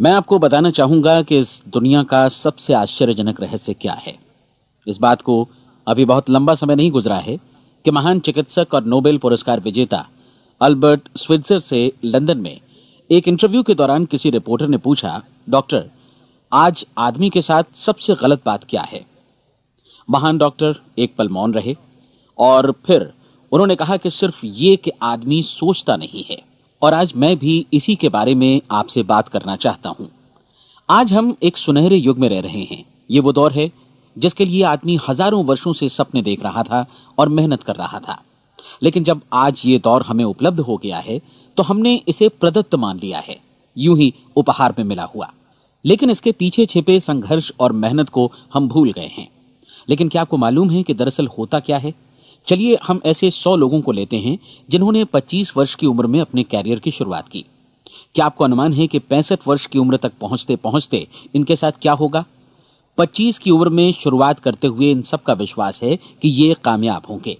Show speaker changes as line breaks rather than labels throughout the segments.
मैं आपको बताना चाहूंगा कि इस दुनिया का सबसे आश्चर्यजनक रहस्य क्या है। इस बात को अभी बहुत लंबा समय नहीं गुजरा है कि महान चिकित्सक और नोबेल पुरस्कार विजेता अल्बर्ट स्विट्जर से लंदन में एक इंटरव्यू के दौरान किसी रिपोर्टर ने पूछा, डॉक्टर, आज आदमी के साथ सबसे गलत बात क्या है। महान डॉक्टर एक पल मौन रहे और फिर उन्होंने कहा कि सिर्फ ये कि आदमी सोचता नहीं है। और आज मैं भी इसी के बारे में आपसे बात करना चाहता हूं। आज हम एक सुनहरे युग में रह रहे हैं। ये वो दौर है जिसके लिए आदमी हजारों वर्षों से सपने देख रहा था और मेहनत कर रहा था। लेकिन जब आज ये दौर हमें उपलब्ध हो गया है तो हमने इसे प्रदत्त मान लिया है, यूं ही उपहार में मिला हुआ। लेकिन इसके पीछे छिपे संघर्ष और मेहनत को हम भूल गए हैं। लेकिन क्या आपको मालूम है कि दरअसल होता क्या है? चलिए हम ऐसे 100 लोगों को लेते हैं जिन्होंने 25 वर्ष की उम्र में अपने कैरियर की शुरुआत की। क्या आपको अनुमान है कि 65 वर्ष की उम्र तक पहुंचते पहुंचते इनके साथ क्या होगा? 25 की उम्र में शुरुआत करते हुए इन सब का विश्वास है कि ये कामयाब होंगे।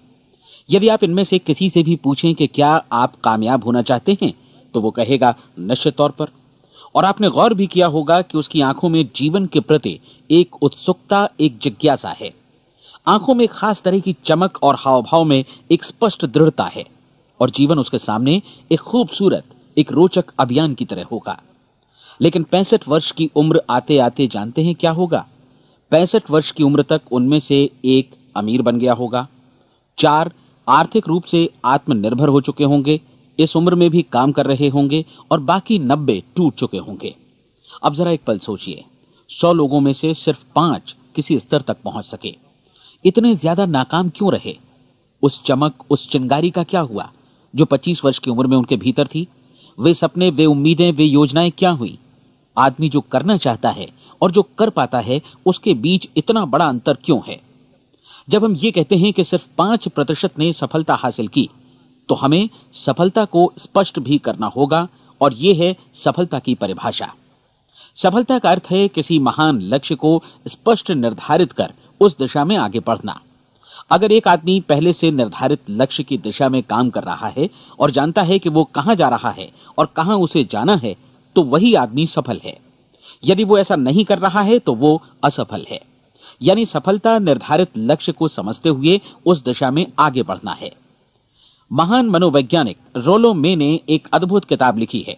यदि आप इनमें से किसी से भी पूछें कि क्या आप कामयाब होना चाहते हैं, तो वो कहेगा निश्चित तौर पर। और आपने गौर भी किया होगा कि उसकी आंखों में जीवन के प्रति एक उत्सुकता, एक जिज्ञासा है। आंखों में खास तरह की चमक और हाव भाव में एक स्पष्ट दृढ़ता है और जीवन उसके सामने एक खूबसूरत, एक रोचक अभियान की तरह होगा। लेकिन 65 वर्ष की उम्र आते आते जानते हैं क्या होगा? 65 वर्ष की उम्र तक उनमें से एक अमीर बन गया होगा, 4 आर्थिक रूप से आत्मनिर्भर हो चुके होंगे, इस उम्र में भी काम कर रहे होंगे और बाकी 90 टूट चुके होंगे। अब जरा एक पल सोचिए, 100 लोगों में से सिर्फ 5 किसी स्तर तक पहुंच सके। इतने ज्यादा नाकाम क्यों रहे? उस चमक, उस चिंगारी का क्या हुआ जो 25 वर्ष की उम्र में उनके भीतर थी? वे सपने, वे उम्मीदें, वे योजनाएं क्या हुई? आदमी जो करना चाहता है और जो कर पाता है, उसके बीच इतना बड़ा अंतर क्यों है? जब हम ये कहते हैं कि सिर्फ 5% ने सफलता हासिल की, तो हमें सफलता को स्पष्ट भी करना होगा और यह है सफलता की परिभाषा। सफलता का अर्थ है किसी महान लक्ष्य को स्पष्ट निर्धारित कर उस दिशा में आगे बढ़ना। अगर एक आदमी पहले से निर्धारित लक्ष्य की दिशा में काम कर रहा है और जानता है कि वो कहां जा रहा है और कहां उसे जाना है, तो वही आदमी सफल है। यदि वो ऐसा नहीं कर रहा है तो वो असफल है। यानी सफलता निर्धारित लक्ष्य को समझते हुए उस दिशा में आगे बढ़ना है। महान मनोवैज्ञानिक रोलो मे ने एक अद्भुत किताब लिखी है,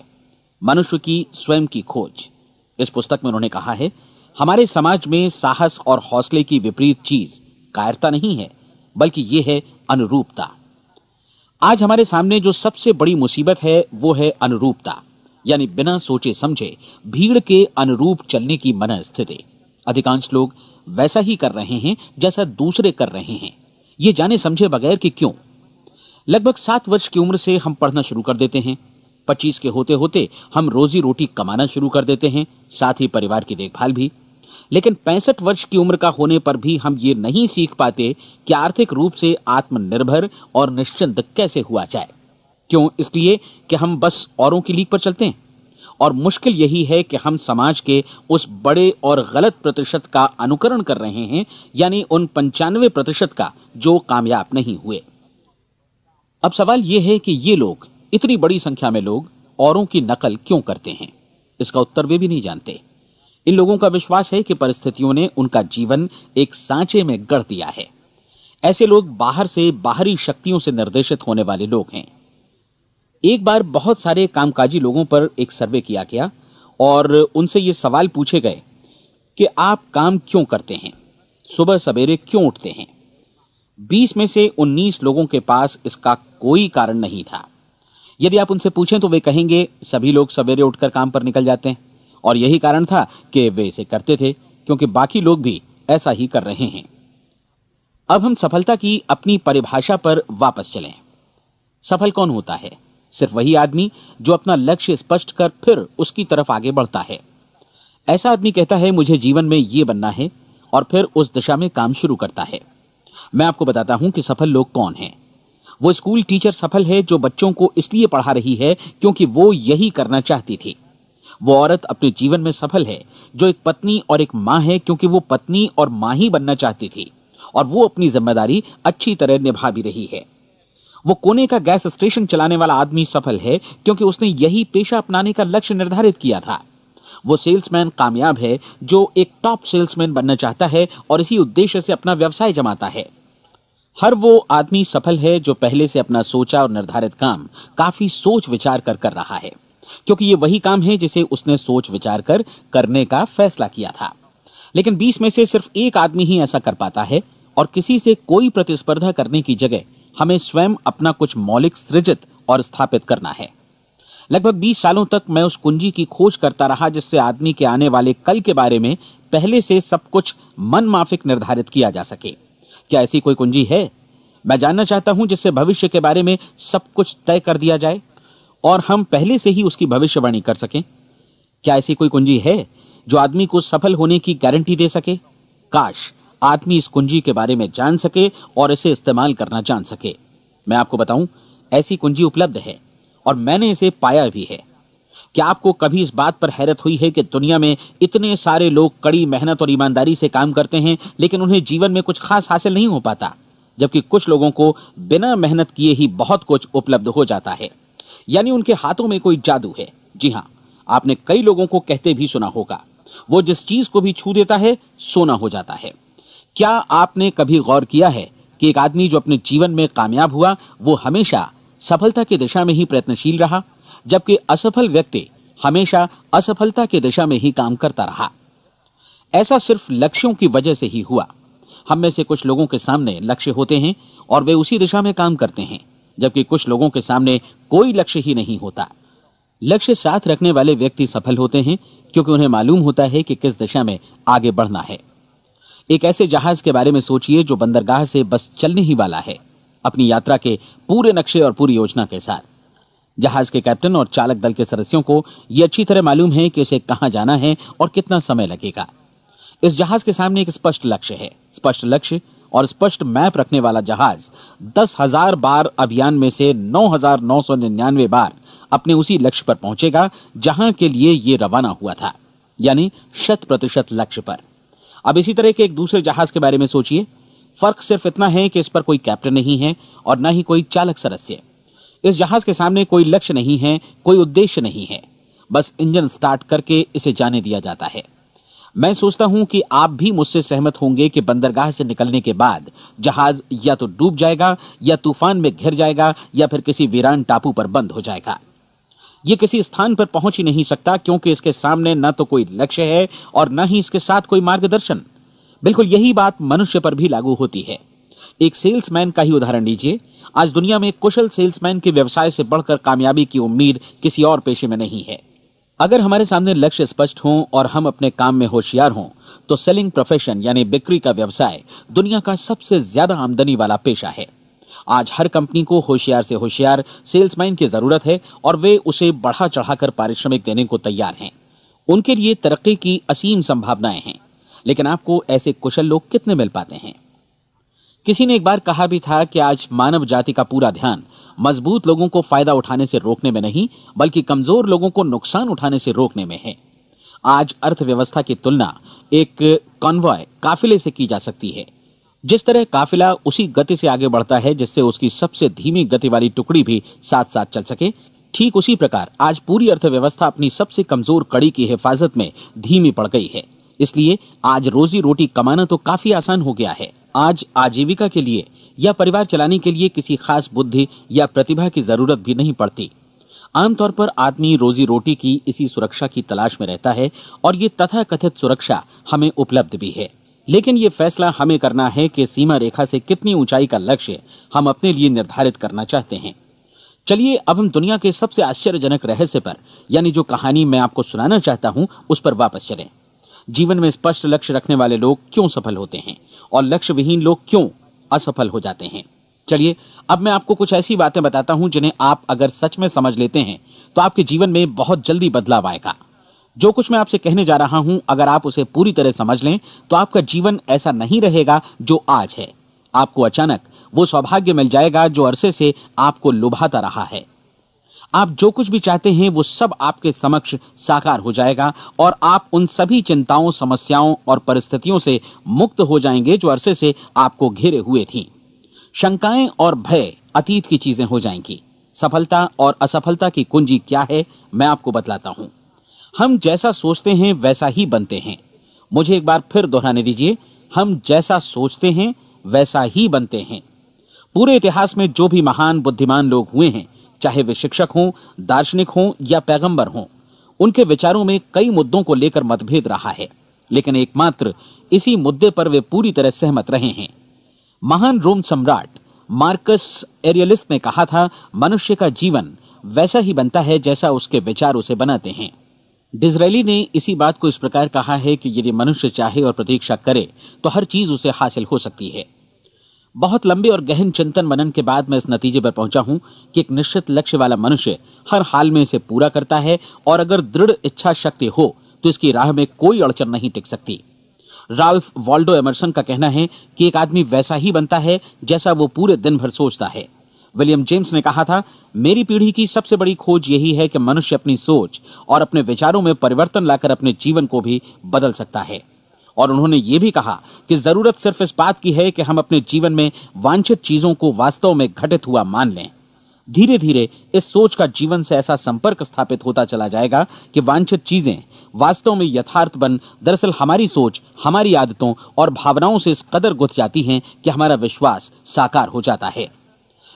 मनुष्य की स्वयं की खोज। इस पुस्तक में उन्होंने कहा है, हमारे समाज में साहस और हौसले की विपरीत चीज कायरता नहीं है, बल्कि यह है अनुरूपता। आज हमारे सामने जो सबसे बड़ी मुसीबत है वो है अनुरूपता, यानी बिना सोचे समझे भीड़ के अनुरूप चलने की मनस्थिति। अधिकांश लोग वैसा ही कर रहे हैं जैसा दूसरे कर रहे हैं, ये जाने समझे बगैर कि क्यों। लगभग 7 वर्ष की उम्र से हम पढ़ना शुरू कर देते हैं। 25 के होते होते हम रोजी रोटी कमाना शुरू कर देते हैं, साथ ही परिवार की देखभाल भी। लेकिन 65 वर्ष की उम्र का होने पर भी हम ये नहीं सीख पाते कि आर्थिक रूप से आत्मनिर्भर और निश्चिंत कैसे हुआ जाए। क्यों? इसलिए कि हम बस औरों की लीक पर चलते हैं। और मुश्किल यही है कि हम समाज के उस बड़े और गलत प्रतिशत का अनुकरण कर रहे हैं, यानी उन 95% का जो कामयाब नहीं हुए। अब सवाल यह है कि ये लोग, इतनी बड़ी संख्या में लोग, औरों की नकल क्यों करते हैं? इसका उत्तर वे भी नहीं जानते। इन लोगों का विश्वास है कि परिस्थितियों ने उनका जीवन एक सांचे में गढ़ दिया है। ऐसे लोग बाहर से, बाहरी शक्तियों से निर्देशित होने वाले लोग हैं। एक बार बहुत सारे कामकाजी लोगों पर एक सर्वे किया गया और उनसे ये सवाल पूछे गए कि आप काम क्यों करते हैं, सुबह सवेरे क्यों उठते हैं? 20 में से 19 लोगों के पास इसका कोई कारण नहीं था। यदि आप उनसे पूछें तो वे कहेंगे सभी लोग सवेरे उठकर काम पर निकल जाते हैं और यही कारण था कि वे इसे करते थे क्योंकि बाकी लोग भी ऐसा ही कर रहे हैं। अब हम सफलता की अपनी परिभाषा पर वापस चलें। सफल कौन होता है? सिर्फ वही आदमी जो अपना लक्ष्य स्पष्ट कर फिर उसकी तरफ आगे बढ़ता है। ऐसा आदमी कहता है मुझे जीवन में ये बनना है और फिर उस दिशा में काम शुरू करता है। मैं आपको बताता हूं कि सफल लोग कौन हैं। वो स्कूल टीचर सफल है जो बच्चों को इसलिए पढ़ा रही है क्योंकि वो यही करना चाहती थी। वो औरत अपने जीवन में सफल है जो एक पत्नी और एक मां है क्योंकि वो पत्नी और मां ही बनना चाहती थी और वो अपनी जिम्मेदारी अच्छी तरह निभा भी रही है। वो कोने का गैस स्टेशन चलाने वाला आदमी सफल है क्योंकि उसने यही पेशा अपनाने का लक्ष्य निर्धारित किया था। वो सेल्समैन कामयाब है जो एक टॉप सेल्समैन बनना चाहता है और इसी उद्देश्य से अपना व्यवसाय जमाता है। हर वो आदमी सफल है जो पहले से अपना सोचा और निर्धारित काम काफी सोच विचार कर रहा है, क्योंकि ये वही काम है जिसे उसने सोच विचार कर करने का फैसला किया था। लेकिन 20 में से सिर्फ एक आदमी ही ऐसा कर पाता है, और किसी से कोई प्रतिस्पर्धा करने की जगह हमें स्वयं अपना कुछ मौलिक सृजित और स्थापित करना है। लगभग 20 सालों तक मैं उस कुंजी की खोज करता रहा जिससे आदमी के आने वाले कल के बारे में पहले से सब कुछ मन माफिक निर्धारित किया जा सके। क्या ऐसी कोई कुंजी है? मैं जानना चाहता हूं जिससे भविष्य के बारे में सब कुछ तय कर दिया जाए और हम पहले से ही उसकी भविष्यवाणी कर सकें। क्या ऐसी कोई कुंजी है जो आदमी को सफल होने की गारंटी दे सके? काश आदमी इस कुंजी के बारे में जान सके और इसे इस्तेमाल करना जान सके। मैं आपको बताऊं, ऐसी कुंजी उपलब्ध है और मैंने इसे पाया भी है। क्या आपको कभी इस बात पर हैरत हुई है कि दुनिया में इतने सारे लोग कड़ी मेहनत और ईमानदारी से काम करते हैं, लेकिन उन्हें जीवन में कुछ खास हासिल नहीं हो पाता, जबकि कुछ लोगों को बिना मेहनत किए ही बहुत कुछ उपलब्ध हो जाता है। यानी उनके हाथों में कोई जादू है। जी हां, आपने कई लोगों को कहते भी सुना होगा, वो जिस चीज को भी छू देता है सोना हो जाता है। क्या आपने कभी गौर किया है कि एक आदमी जो अपने जीवन में कामयाब हुआ, वो हमेशा सफलता की दिशा में ही प्रयत्नशील रहा, जबकि असफल व्यक्ति हमेशा असफलता की दिशा में ही काम करता रहा? ऐसा सिर्फ लक्ष्यों की वजह से ही हुआ। हम में से कुछ लोगों के सामने लक्ष्य होते हैं और वे उसी दिशा में काम करते हैं, जबकि कुछ लोगों के सामने कोई लक्ष्य ही नहीं होता। लक्ष्य साथ रखने वाले व्यक्ति सफल होते हैं क्योंकि उन्हें मालूम होता है कि किस दिशा में आगे बढ़ना है। एक ऐसे जहाज के बारे में सोचिए जो बंदरगाह से बस चलने ही वाला है, अपनी यात्रा के पूरे नक्शे और पूरी योजना के साथ। जहाज के कैप्टन और चालक दल के सदस्यों को यह अच्छी तरह मालूम है कि उसे कहां जाना है और कितना समय लगेगा। इस जहाज के सामने एक स्पष्ट लक्ष्य है। स्पष्ट लक्ष्य और स्पष्ट मैप रखने वाला जहाज 10,000 बार अभियान में से 9,999 बार अपने उसी लक्ष्य पर पहुंचेगा जहां के लिए यह रवाना हुआ था, यानी 100% लक्ष्य पर। अब इसी तरह के एक दूसरे जहाज के बारे में सोचिए। फर्क सिर्फ इतना है कि इस पर कोई कैप्टन नहीं है और न ही कोई चालक सदस्य। इस जहाज के सामने कोई लक्ष्य नहीं है, कोई उद्देश्य नहीं है, बस इंजन स्टार्ट करके इसे जाने दिया जाता है। मैं सोचता हूं कि आप भी मुझसे सहमत होंगे कि बंदरगाह से निकलने के बाद जहाज या तो डूब जाएगा, या तूफान में घिर जाएगा, या फिर किसी वीरान टापू पर बंद हो जाएगा। ये किसी स्थान पर पहुंच ही नहीं सकता क्योंकि इसके सामने न तो कोई लक्ष्य है और न ही इसके साथ कोई मार्गदर्शन। बिल्कुल यही बात मनुष्य पर भी लागू होती है। एक सेल्समैन का ही उदाहरण लीजिए। आज दुनिया में कुशल सेल्समैन के व्यवसाय से बढ़कर कामयाबी की उम्मीद किसी और पेशे में नहीं है। अगर हमारे सामने लक्ष्य स्पष्ट हों और हम अपने काम में होशियार हों, तो सेलिंग प्रोफेशन यानी बिक्री का व्यवसाय दुनिया का सबसे ज्यादा आमदनी वाला पेशा है। आज हर कंपनी को होशियार से होशियार सेल्समैन की जरूरत है और वे उसे बढ़ा चढ़ाकर पारिश्रमिक देने को तैयार हैं। उनके लिए तरक्की की असीम संभावनाएं हैं, लेकिन आपको ऐसे कुशल लोग कितने मिल पाते हैं? किसी ने एक बार कहा भी था कि आज मानव जाति का पूरा ध्यान मजबूत लोगों को फायदा उठाने से रोकने में नहीं, बल्कि कमजोर लोगों को नुकसान उठाने से रोकने में है। आज अर्थव्यवस्था की तुलना एक कॉन्वॉय काफिले से की जा सकती है। जिस तरह काफिला उसी गति से आगे बढ़ता है जिससे उसकी सबसे धीमी गति वाली टुकड़ी भी साथ साथ चल सके, ठीक उसी प्रकार आज पूरी अर्थव्यवस्था अपनी सबसे कमजोर कड़ी की हिफाजत में धीमी पड़ गई है। इसलिए आज रोजी रोटी कमाना तो काफी आसान हो गया है। आज आजीविका के लिए या परिवार चलाने के लिए किसी खास बुद्धि या प्रतिभा की जरूरत भी नहीं पड़ती। आमतौर पर आदमी रोजी रोटी की इसी सुरक्षा की तलाश में रहता है और ये तथाकथित सुरक्षा हमें उपलब्ध भी है। लेकिन ये फैसला हमें करना है कि सीमा रेखा से कितनी ऊंचाई का लक्ष्य हम अपने लिए निर्धारित करना चाहते हैं। चलिए अब हम दुनिया के सबसे आश्चर्यजनक रहस्य पर, यानी जो कहानी मैं आपको सुनाना चाहता हूं, उस पर वापस चलें। जीवन में स्पष्ट लक्ष्य रखने वाले लोग क्यों सफल होते हैं और लक्ष्य विहीन लोग क्यों असफल हो जाते हैं? चलिए अब मैं आपको कुछ ऐसी बातें बताता हूं जिन्हें आप अगर सच में समझ लेते हैं तो आपके जीवन में बहुत जल्दी बदलाव आएगा। जो कुछ मैं आपसे कहने जा रहा हूं, अगर आप उसे पूरी तरह समझ लें तो आपका जीवन ऐसा नहीं रहेगा जो आज है। आपको अचानक वो सौभाग्य मिल जाएगा जो अरसे से आपको लुभाता रहा है। आप जो कुछ भी चाहते हैं वो सब आपके समक्ष साकार हो जाएगा और आप उन सभी चिंताओं, समस्याओं और परिस्थितियों से मुक्त हो जाएंगे जो अरसे से आपको घेरे हुए थी। शंकाएं और भय अतीत की चीजें हो जाएंगी। सफलता और असफलता की कुंजी क्या है, मैं आपको बतलाता हूं। हम जैसा सोचते हैं वैसा ही बनते हैं। मुझे एक बार फिर दोहराने दीजिए, हम जैसा सोचते हैं वैसा ही बनते हैं। पूरे इतिहास में जो भी महान बुद्धिमान लोग हुए हैं, चाहे वे शिक्षक हों, दार्शनिक हों या पैगंबर हों, उनके विचारों में कई मुद्दों को लेकर मतभेद रहा है, लेकिन एकमात्र इसी मुद्दे पर वे पूरी तरह सहमत रहे हैं। महान रोम सम्राट मार्कस एरियलिस ने कहा था, मनुष्य का जीवन वैसा ही बनता है जैसा उसके विचार उसे बनाते हैं। डिज़रायली ने इसी बात को इस प्रकार कहा है कि यदि मनुष्य चाहे और प्रतीक्षा करे तो हर चीज उसे हासिल हो सकती है। बहुत लंबे और गहन चिंतन मनन के बाद मैं इस नतीजे पर पहुंचा हूं कि एक निश्चित लक्ष्य वाला मनुष्य हर हाल में इसे पूरा करता है, और अगर दृढ़ इच्छा शक्ति हो तो इसकी राह में कोई अड़चन नहीं टिक सकती। राल्फ वॉल्डो एमर्सन का कहना है कि एक आदमी वैसा ही बनता है जैसा वो पूरे दिन भर सोचता है। विलियम जेम्स ने कहा था, मेरी पीढ़ी की सबसे बड़ी खोज यही है कि मनुष्य अपनी सोच और अपने विचारों में परिवर्तन लाकर अपने जीवन को भी बदल सकता है। और उन्होंने ये भी कहा कि जरूरत सिर्फ इस बात की है कि हम अपने जीवन में वांछित चीजों को वास्तव में घटित हुआ मान लें। धीरे धीरे इस सोच का जीवन से ऐसा संपर्क स्थापित होता चला जाएगा कि वांछित चीजें वास्तव में यथार्थ बन दरअसल हमारी सोच, हमारी आदतों और भावनाओं से इस कदर गुथ जाती हैं कि हमारा विश्वास साकार हो जाता है।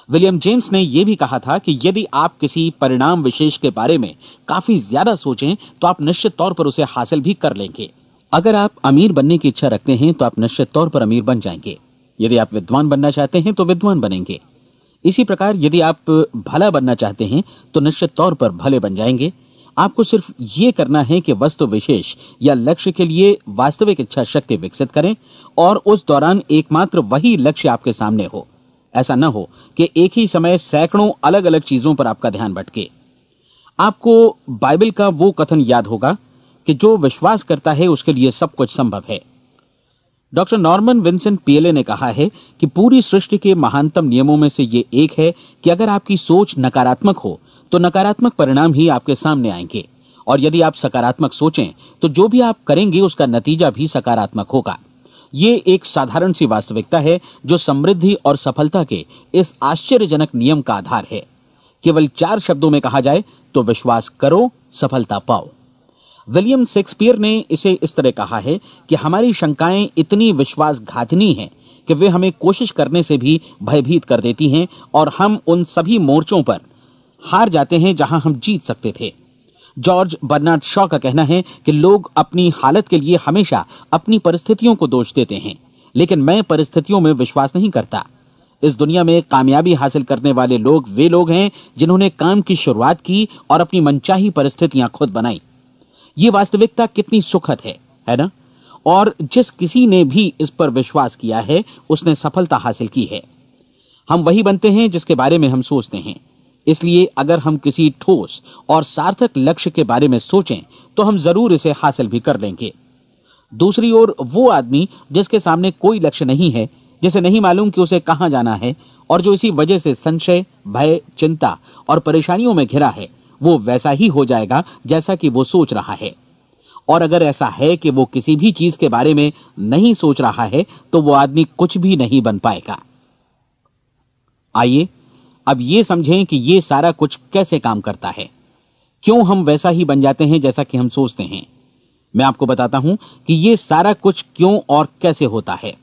विलियम जेम्स ने यह भी कहा था कि यदि आप किसी परिणाम विशेष के बारे में काफी ज्यादा सोचें तो आप निश्चित तौर पर उसे हासिल भी कर लेंगे। अगर आप अमीर बनने की इच्छा रखते हैं तो आप निश्चित तौर पर अमीर बन जाएंगे। यदि आप विद्वान बनना चाहते हैं तो विद्वान बनेंगे। इसी प्रकार यदि आप भला बनना चाहते हैं तो निश्चित तौर पर भले बन जाएंगे। आपको सिर्फ ये करना है कि वस्तु विशेष या लक्ष्य के लिए वास्तविक इच्छा शक्ति विकसित करें, और उस दौरान एकमात्र वही लक्ष्य आपके सामने हो। ऐसा न हो कि एक ही समय सैकड़ों अलग अलग चीजों पर आपका ध्यान भटके। आपको बाइबल का वो कथन याद होगा कि जो विश्वास करता है उसके लिए सब कुछ संभव है। डॉक्टर नॉर्मन विंसेंट पीएले ने कहा है कि पूरी सृष्टि के महानतम नियमों में से ये एक है कि अगर आपकी सोच नकारात्मक हो तो नकारात्मक परिणाम ही आपके सामने आएंगे, और यदि आप सकारात्मक सोचें तो जो भी आप करेंगे उसका नतीजा भी सकारात्मक होगा। ये एक साधारण सी वास्तविकता है जो समृद्धि और सफलता के इस आश्चर्यजनक नियम का आधार है। केवल 4 शब्दों में कहा जाए तो विश्वास करो, सफलता पाओ। विलियम शेक्सपियर ने इसे इस तरह कहा है कि हमारी शंकाएं इतनी विश्वासघातिनी हैं कि वे हमें कोशिश करने से भी भयभीत कर देती हैं, और हम उन सभी मोर्चों पर हार जाते हैं जहां हम जीत सकते थे। जॉर्ज बर्नार्ड शॉ का कहना है कि लोग अपनी हालत के लिए हमेशा अपनी परिस्थितियों को दोष देते हैं, लेकिन मैं परिस्थितियों में विश्वास नहीं करता। इस दुनिया में कामयाबी हासिल करने वाले लोग वे लोग हैं जिन्होंने काम की शुरुआत की और अपनी मनचाही परिस्थितियां खुद बनाई। ये वास्तविकता कितनी सुखद है ना? और जिस किसी ने भी इस पर विश्वास किया है उसने सफलता हासिल की है। हम वही बनते हैं जिसके बारे में हम सोचते हैं। इसलिए अगर हम किसी ठोस और सार्थक लक्ष्य के बारे में सोचें तो हम जरूर इसे हासिल भी कर लेंगे। दूसरी ओर वो आदमी जिसके सामने कोई लक्ष्य नहीं है, जिसे नहीं मालूम कि उसे कहां जाना है, और जो इसी वजह से संशय, भय, चिंता और परेशानियों में घिरा है, वो वैसा ही हो जाएगा जैसा कि वो सोच रहा है। और अगर ऐसा है कि वो किसी भी चीज के बारे में नहीं सोच रहा है तो वो आदमी कुछ भी नहीं बन पाएगा। आइए अब ये समझें कि ये सारा कुछ कैसे काम करता है, क्यों हम वैसा ही बन जाते हैं जैसा कि हम सोचते हैं। मैं आपको बताता हूं कि ये सारा कुछ क्यों और कैसे होता है।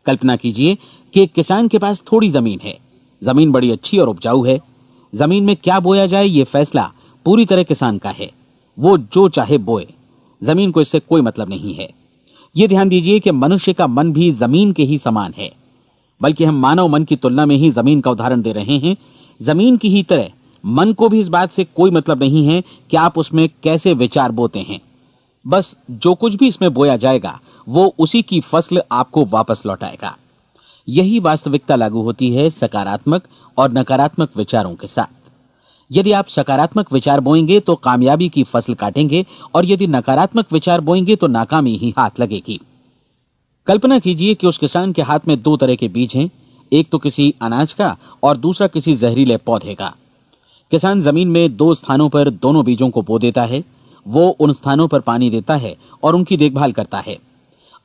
कल्पना कीजिए कि एक किसान के पास थोड़ी जमीन है। जमीन बड़ी अच्छी और उपजाऊ है। जमीन में क्या बोया जाए ये फैसला पूरी तरह किसान का है। वो जो चाहे बोए, जमीन को इससे कोई मतलब नहीं है। ये ध्यान दीजिए कि मनुष्य का मन भी जमीन के ही समान है, बल्कि हम मानव मन की तुलना में ही जमीन का उदाहरण दे रहे हैं। जमीन की ही तरह मन को भी इस बात से कोई मतलब नहीं है कि आप उसमें कैसे विचार बोते हैं। बस जो कुछ भी इसमें बोया जाएगा वो उसी की फसल आपको वापस लौटाएगा। यही वास्तविकता लागू होती है सकारात्मक और नकारात्मक विचारों के साथ। यदि आप सकारात्मक विचार बोएंगे तो कामयाबी की फसल काटेंगे, और यदि नकारात्मक विचार बोएंगे तो नाकामी ही हाथ लगेगी। कल्पना कीजिए कि उस किसान के हाथ में 2 तरह के बीज हैं, एक तो किसी अनाज का और दूसरा किसी जहरीले पौधे का। किसान जमीन में 2 स्थानों पर दोनों बीजों को बो देता है। वो उन स्थानों पर पानी देता है और उनकी देखभाल करता है।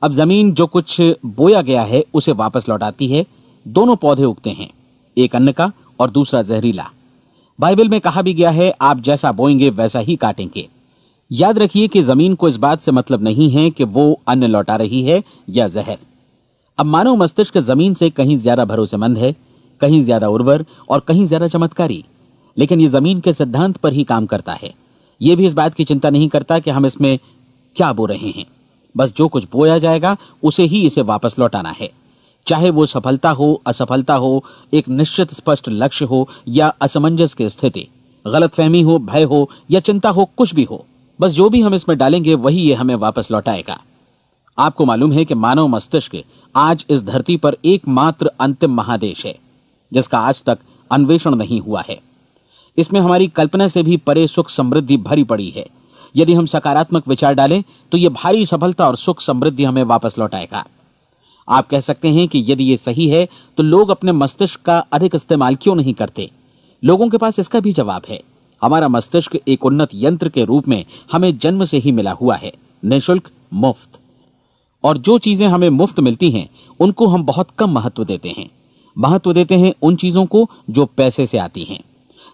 अब जमीन जो कुछ बोया गया है उसे वापस लौटाती है। दोनों पौधे उगते हैं, एक अन्न का और दूसरा जहरीला। बाइबल में कहा भी गया है, आप जैसा बोएंगे वैसा ही काटेंगे। याद रखिए कि जमीन को इस बात से मतलब नहीं है कि वो अन्न लौटा रही है या जहर। अब मानव मस्तिष्क जमीन से कहीं ज्यादा भरोसेमंद है, कहीं ज्यादा उर्वर और कहीं ज्यादा चमत्कारी, लेकिन ये जमीन के सिद्धांत पर ही काम करता है। ये भी इस बात की चिंता नहीं करता कि हम इसमें क्या बो रहे हैं। बस जो कुछ बोया जाएगा उसे ही इसे वापस लौटाना है, चाहे वो सफलता हो, असफलता हो, एक निश्चित स्पष्ट लक्ष्य हो या असमंजस की स्थिति, गलतफहमी हो, भय हो या चिंता हो, कुछ भी हो। बस जो भी हम इसमें डालेंगे वही ये हमें वापस लौटाएगा। आपको मालूम है कि मानव मस्तिष्क आज इस धरती पर एकमात्र अंतिम महादेश है जिसका आज तक अन्वेषण नहीं हुआ है। इसमें हमारी कल्पना से भी परे सुख समृद्धि भरी पड़ी है। यदि हम सकारात्मक विचार डालें तो यह भारी सफलता और सुख समृद्धि हमें वापस लौटाएगा। आप कह सकते हैं कि यदि यह सही है तो लोग अपने मस्तिष्क का अधिक इस्तेमाल क्यों नहीं करते? लोगों के पास इसका भी जवाब है। हमारा मस्तिष्क एक उन्नत यंत्र के रूप में हमें जन्म से ही मिला हुआ है, निःशुल्क, मुफ्त। और जो चीजें हमें मुफ्त मिलती हैं उनको हम बहुत कम महत्व देते हैं। महत्व देते हैं उन चीजों को जो पैसे से आती हैं,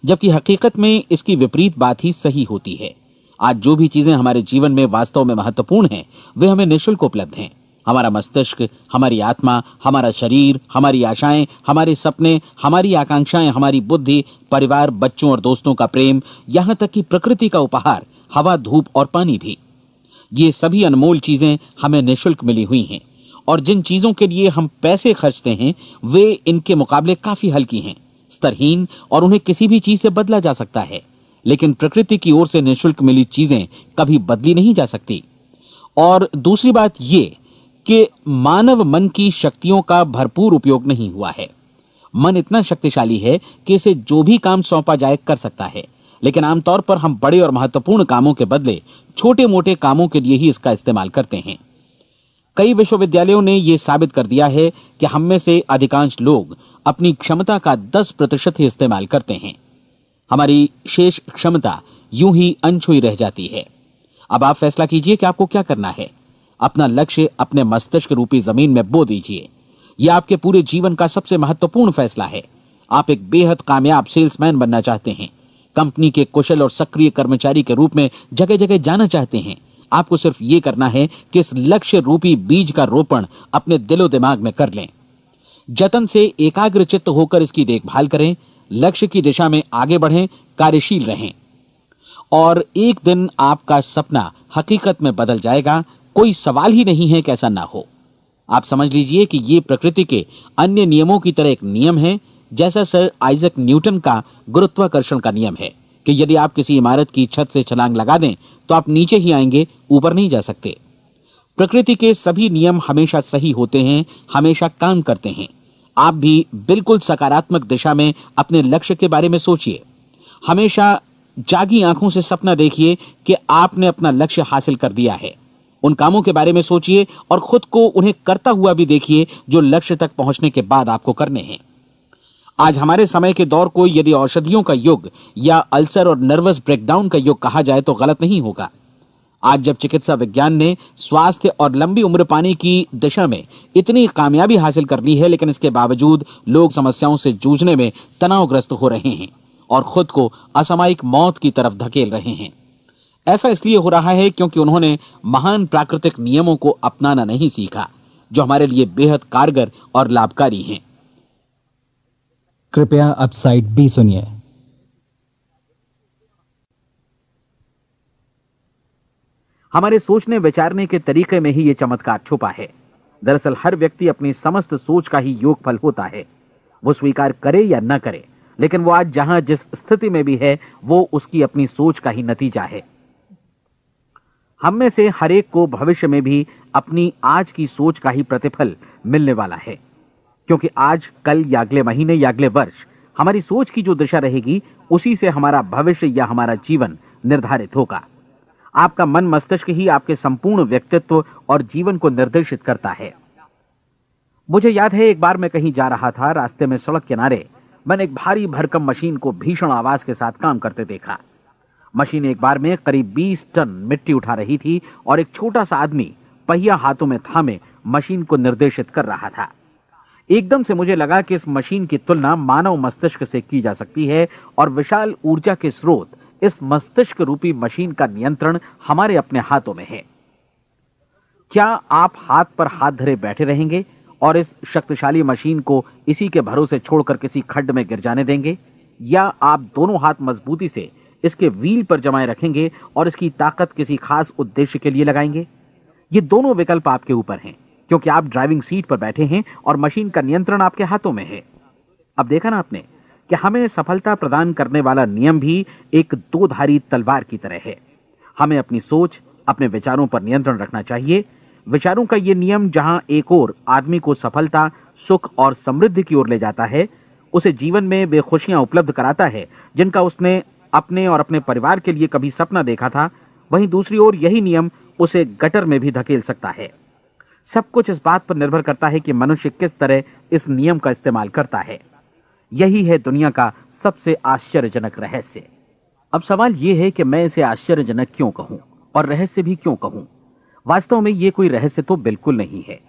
जबकि हकीकत में इसकी विपरीत बात ही सही होती है। आज जो भी चीजें हमारे जीवन में वास्तव में महत्वपूर्ण हैं वे हमें निःशुल्क उपलब्ध हैं। हमारा मस्तिष्क, हमारी आत्मा, हमारा शरीर, हमारी आशाएं, हमारे सपने, हमारी आकांक्षाएं, हमारी बुद्धि, परिवार, बच्चों और दोस्तों का प्रेम, यहां तक कि प्रकृति का उपहार, हवा, धूप और पानी भी। ये सभी अनमोल चीजें हमें निःशुल्क मिली हुई हैं, और जिन चीजों के लिए हम पैसे खर्चते हैं वे इनके मुकाबले काफी हल्की हैं, स्तरहीन, और उन्हें किसी भी चीज से बदला जा सकता है। लेकिन प्रकृति की ओर से निःशुल्क मिली चीजें कभी बदली नहीं जा सकती। और दूसरी बात ये कि मानव मन की शक्तियों का भरपूर उपयोग नहीं हुआ है। मन इतना शक्तिशाली है कि इसे जो भी काम सौंपा जाए कर सकता है, लेकिन आमतौर पर हम बड़े और महत्वपूर्ण कामों के बदले छोटे मोटे कामों के लिए ही इसका इस्तेमाल करते हैं। कई विश्वविद्यालयों ने यह साबित कर दिया है कि हम में से अधिकांश लोग अपनी क्षमता का 10% ही इस्तेमाल करते हैं। हमारी शेष क्षमता यूं ही अनछुई रह जाती है। अब आप फैसला कीजिए कि आपको क्या करना है। अपना लक्ष्य अपने मस्तिष्क रूपी जमीन में बो दीजिए। यह आपके पूरे जीवन का सबसे महत्वपूर्ण फैसला है। आप एक बेहद कामयाब सेल्समैन बनना चाहते हैं, कंपनी के कुशल और सक्रिय कर्मचारी के रूप में जगह जगह जाना चाहते हैं। आपको सिर्फ ये करना है कि इस लक्ष्य रूपी बीज का रोपण अपने दिलो दिमाग में कर लें। जतन से एकाग्र चित्त होकर इसकी देखभाल करें, लक्ष्य की दिशा में आगे बढ़ें, कार्यशील रहें, और एक दिन आपका सपना हकीकत में बदल जाएगा। कोई सवाल ही नहीं है कि ऐसा ना हो। आप समझ लीजिए कि ये प्रकृति के अन्य नियमों की तरह एक नियम है, जैसा सर आइजक न्यूटन का गुरुत्वाकर्षण का नियम है कि यदि आप किसी इमारत की छत से छलांग लगा दें तो आप नीचे ही आएंगे, ऊपर नहीं जा सकते। प्रकृति के सभी नियम हमेशा सही होते हैं, हमेशा काम करते हैं। आप भी बिल्कुल सकारात्मक दिशा में अपने लक्ष्य के बारे में सोचिए। हमेशा जागी आंखों से सपना देखिए कि आपने अपना लक्ष्य हासिल कर दिया है। उन कामों के बारे में सोचिए और खुद को उन्हें करता हुआ भी देखिए जो लक्ष्य तक पहुंचने के बाद आपको करने हैं। आज हमारे समय के दौर को यदि औषधियों का युग या अल्सर और नर्वस ब्रेकडाउन का युग कहा जाए तो गलत नहीं होगा। आज जब चिकित्सा विज्ञान ने स्वास्थ्य और लंबी उम्र पाने की दिशा में इतनी कामयाबी हासिल कर ली है, लेकिन इसके बावजूद लोग समस्याओं से जूझने में तनावग्रस्त हो रहे हैं और खुद को असामयिक मौत की तरफ धकेल रहे हैं। ऐसा इसलिए हो रहा है क्योंकि उन्होंने महान प्राकृतिक नियमों को अपनाना नहीं सीखा, जो हमारे लिए बेहद कारगर और लाभकारी हैं।
कृपया अब साइड बी सुनिए।
हमारे सोचने विचारने के तरीके में ही ये चमत्कार छुपा है। दरअसल हर व्यक्ति अपनी समस्त सोच का ही योगफल होता है। वो स्वीकार करे या न करे, लेकिन वो आज जहां जिस स्थिति में भी है वो उसकी अपनी सोच का ही नतीजा है। हम में से हर एक को भविष्य में भी अपनी आज की सोच का ही प्रतिफल मिलने वाला है, क्योंकि आज, कल या अगले महीने या अगले वर्ष हमारी सोच की जो दिशा रहेगी उसी से हमारा भविष्य या हमारा जीवन निर्धारित होगा। आपका मन मस्तिष्क ही आपके संपूर्ण व्यक्तित्व और जीवन को निर्देशित करता है। मुझे याद है एक बार मैं कहीं जा रहा था, रास्ते में सड़क किनारे मैंने एक भारी भरकम मशीन को भीषण आवाज के साथ काम करते देखा। मशीन एक बार में करीब 20 टन मिट्टी उठा रही थी और एक छोटा सा आदमी पहिया हाथों में थामे मशीन को निर्देशित कर रहा था। एकदम से मुझे लगा कि इस मशीन की तुलना मानव मस्तिष्क से की जा सकती है और विशाल ऊर्जा के स्रोत इस मस्तिष्क रूपी मशीन का नियंत्रण हमारे अपने हाथों में है। क्या आप हाथ पर हाथ धरे बैठे रहेंगे और इस शक्तिशाली मशीन को इसी के भरोसे छोड़कर किसी खड्ड में गिर जाने देंगे, या आप दोनों हाथ मजबूती से इसके व्हील पर जमाए रखेंगे और इसकी ताकत किसी खास उद्देश्य के लिए लगाएंगे? ये दोनों विकल्प आपके ऊपर हैं, क्योंकि आप ड्राइविंग सीट पर बैठे हैं और मशीन का नियंत्रण आपके हाथों में है। अब देखा ना आपने कि हमें सफलता प्रदान करने वाला नियम भी एक दो-धारी तलवार की तरह है। हमें अपनी सोच, अपने विचारों पर नियंत्रण रखना चाहिए। विचारों का यह नियम जहां एक ओर आदमी को सफलता, सुख और समृद्धि की ओर ले जाता है, उसे जीवन में वे खुशियां उपलब्ध कराता है जिनका उसने अपने और अपने परिवार के लिए कभी सपना देखा था, वहीं दूसरी ओर यही नियम उसे गटर में भी धकेल सकता है। सब कुछ इस बात पर निर्भर करता है कि मनुष्य किस तरह इस नियम का इस्तेमाल करता है। यही है दुनिया का सबसे आश्चर्यजनक रहस्य। अब सवाल यह है कि मैं इसे आश्चर्यजनक क्यों कहूं और रहस्य भी क्यों कहूं? वास्तव में यह कोई रहस्य तो बिल्कुल नहीं है।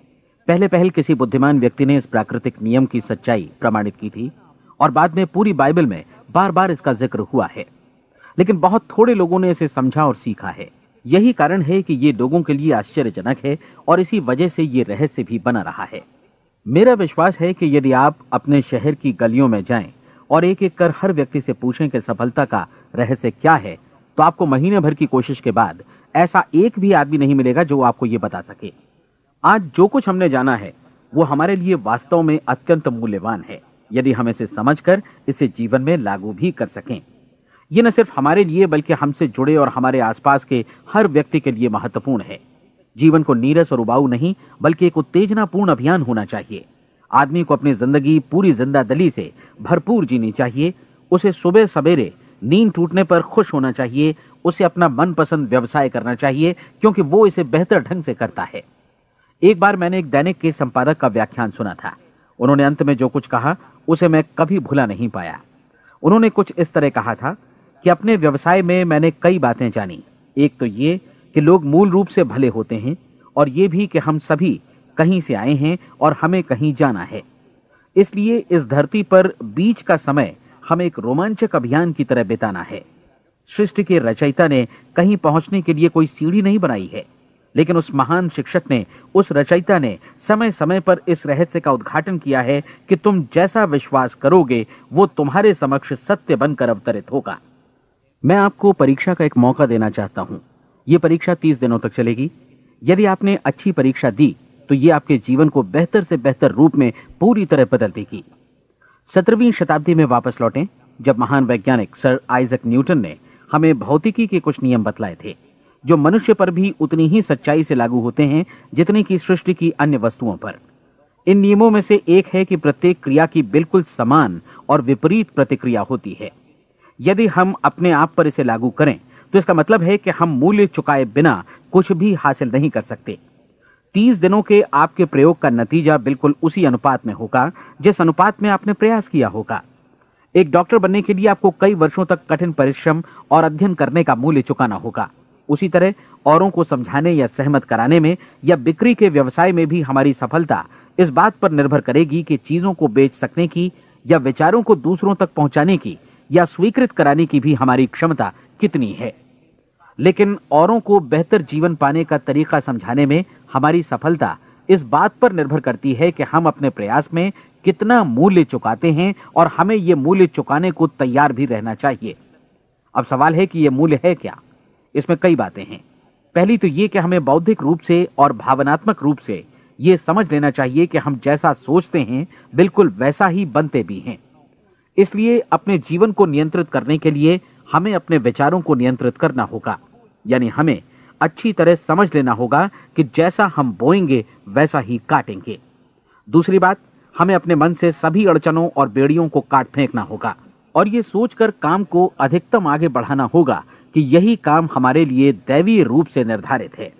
पहले किसी बुद्धिमान व्यक्ति ने इस प्राकृतिक नियम की सच्चाई प्रमाणित की थी और बाद में पूरी बाइबल में बार बार इसका जिक्र हुआ है, लेकिन बहुत थोड़े लोगों ने इसे समझा और सीखा है। यही कारण है कि ये लोगों के लिए आश्चर्यजनक है और इसी वजह से ये रहस्य भी बना रहा है। मेरा विश्वास है कि यदि आप अपने शहर की गलियों में जाएं और एक एक कर हर व्यक्ति से पूछें कि सफलता का रहस्य क्या है, तो आपको महीने भर की कोशिश के बाद ऐसा एक भी आदमी नहीं मिलेगा जो आपको ये बता सके। आज जो कुछ हमने जाना है वो हमारे लिए वास्तव में अत्यंत मूल्यवान है, यदि हम इसे समझकर इसे जीवन में लागू भी कर सकें। ये न सिर्फ हमारे लिए बल्कि हमसे जुड़े और हमारे आसपास के हर व्यक्ति के लिए महत्वपूर्ण है। जीवन को नीरस और उबाऊ नहीं बल्कि एक उत्तेजनापूर्ण अभियान होना चाहिए। आदमी को अपनी जिंदगी पूरी जिंदादिली से भरपूर जीनी चाहिए। उसे सुबह सवेरे नींद टूटने पर खुश होना चाहिए। उसे अपना मनपसंद व्यवसाय करना चाहिए क्योंकि वो इसे बेहतर ढंग से करता है। एक बार मैंने एक दैनिक के संपादक का व्याख्यान सुना था। उन्होंने अंत में जो कुछ कहा उसे मैं कभी भुला नहीं पाया। उन्होंने कुछ इस तरह कहा था कि अपने व्यवसाय में मैंने कई बातें जानी। एक तो ये कि लोग मूल रूप से भले होते हैं और ये भी कि हम सभी कहीं से आए हैं और हमें कहीं जाना है। इसलिए इस धरती पर बीच का समय हमें एक रोमांचक अभियान की तरह बिताना है। सृष्टि के रचयिता ने कहीं पहुंचने के लिए कोई सीढ़ी नहीं बनाई है, लेकिन उस महान शिक्षक ने, उस रचयिता ने समय समय पर इस रहस्य का उद्घाटन किया है कि तुम जैसा विश्वास करोगे वो तुम्हारे समक्ष सत्य बनकर अवतरित होगा। मैं आपको परीक्षा का एक मौका देना चाहता हूं। यह परीक्षा 30 दिनों तक चलेगी। यदि आपने अच्छी परीक्षा दी तो यह आपके जीवन को बेहतर से बेहतर रूप में पूरी तरह बदल देगी। 17वीं शताब्दी में वापस लौटें, जब महान वैज्ञानिक सर आइजक न्यूटन ने हमें भौतिकी के कुछ नियम बतलाए थे, जो मनुष्य पर भी उतनी ही सच्चाई से लागू होते हैं जितनी कि सृष्टि की अन्य वस्तुओं पर। इन नियमों में से एक है कि प्रत्येक क्रिया की बिल्कुल समान और विपरीत प्रतिक्रिया होती है। यदि हम अपने आप पर इसे लागू करें तो इसका मतलब है कि हम मूल्य चुकाए बिना कुछ भी हासिल नहीं कर सकते। 30 दिनों के आपके प्रयोग का नतीजा बिल्कुल उसी अनुपात में होगा जिस अनुपात में आपने प्रयास किया होगा। एक डॉक्टर बनने के लिए आपको कई वर्षों तक कठिन परिश्रम और अध्ययन करने का मूल्य चुकाना होगा। उसी तरह औरों को समझाने या सहमत कराने में या बिक्री के व्यवसाय में भी हमारी सफलता इस बात पर निर्भर करेगी कि चीजों को बेच सकने की या विचारों को दूसरों तक पहुंचाने की या स्वीकृत कराने की भी हमारी क्षमता कितनी है। लेकिन औरों को बेहतर जीवन पाने का तरीका समझाने में हमारी सफलता इस बात पर निर्भर करती है कि हम अपने प्रयास में कितना मूल्य चुकाते हैं और हमें यह मूल्य चुकाने को तैयार भी रहना चाहिए। अब सवाल है कि यह मूल्य है क्या? इसमें कई बातें हैं। पहली तो यह कि हमें बौद्धिक रूप से और भावनात्मक रूप से यह समझ लेना चाहिए कि हम जैसा सोचते हैं बिल्कुल वैसा ही बनते भी हैं। इसलिए अपने जीवन को नियंत्रित करने के लिए हमें अपने विचारों को नियंत्रित करना होगा। यानी हमें अच्छी तरह समझ लेना होगा कि जैसा हम बोएंगे वैसा ही काटेंगे। दूसरी बात, हमें अपने मन से सभी अड़चनों और बेड़ियों को काट फेंकना होगा और ये सोचकर काम को अधिकतम आगे बढ़ाना होगा कि यही काम हमारे लिए दैवीय रूप से निर्धारित है।